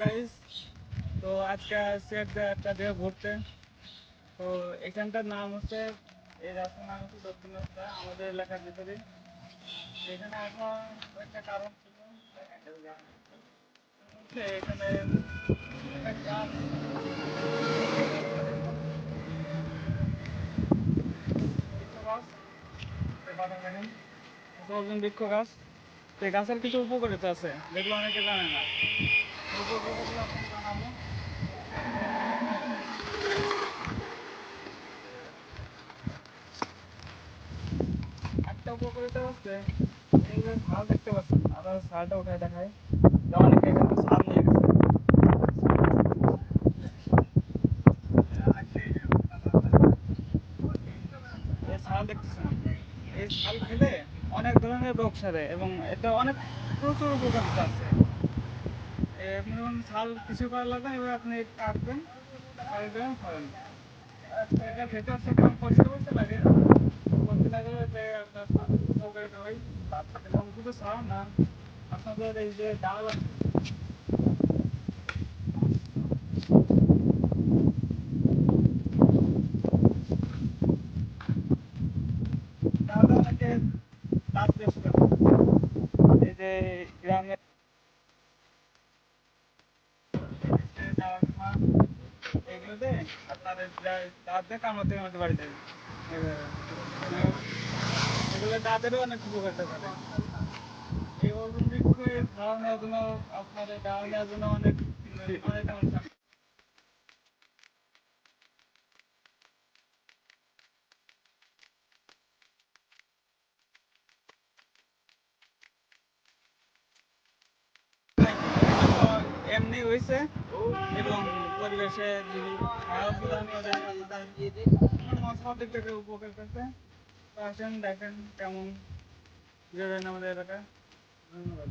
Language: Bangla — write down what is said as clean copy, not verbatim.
গাইস, তো আজকে আসছে একটা জায়গায় ঘুরতে। তো এখানটার নাম হচ্ছে, এই রাস্তার নাম হচ্ছে দক্ষিণ রাস্তা, আমাদের এলাকার ভিতরে। এখানে এখন একটা কারণ ছিল, এখানে একটা গাছ, বৃক্ষ গাছ। তো এই গাছের কিছু উপকারিতা আছে যেগুলো অনেকে জানে না। উপকারিতাগুলো আপনাকে জানাবো। একটা উপকারিতা হচ্ছে, এই যে শাল দেখতে পাচ্ছেন, আপনারা শালটা উঠায় দেখায়, অনেকে এখান থেকে শাল নিয়ে গেছে। এই শাল দেখতেছেন, এই শাল খেলে অনেক ধরনের রোগ সারে এবং এটা অনেক প্রচুর উপকারিতা আছে। এমনি শাল কিছু করা লাগবে, এবার আপনি কাটবেন, কাটবেন, খাবেন। এটা ভেতর থেকে কষ্ট করতে লাগে, করতে লাগে যে আপনার উপকারিতা হয়। এবং শুধু শাল না, আপনাদের এই যে ডাল আছে, ডালে অনেকে দাঁত বেশ করে। এই যে গ্রামের এগুলোতে আপনাদের দাঁতে কামড়াতে কামড়াতে বাড়ি যাবে, এগুলো দাঁতেরও অনেক উপকারিতা করে। এই অর্জুন বৃক্ষের ধারণ নেওয়ার জন্য, আপনাদের ডাল নেওয়ার জন্য অনেক অনেক মানুষ এমনি হয়েছে এবং পরিবেশে খারাপ সব দিক থেকে উপকার করছে। তো আসেন দেখেন কেমন আমাদের এলাকায়। ধন্যবাদ।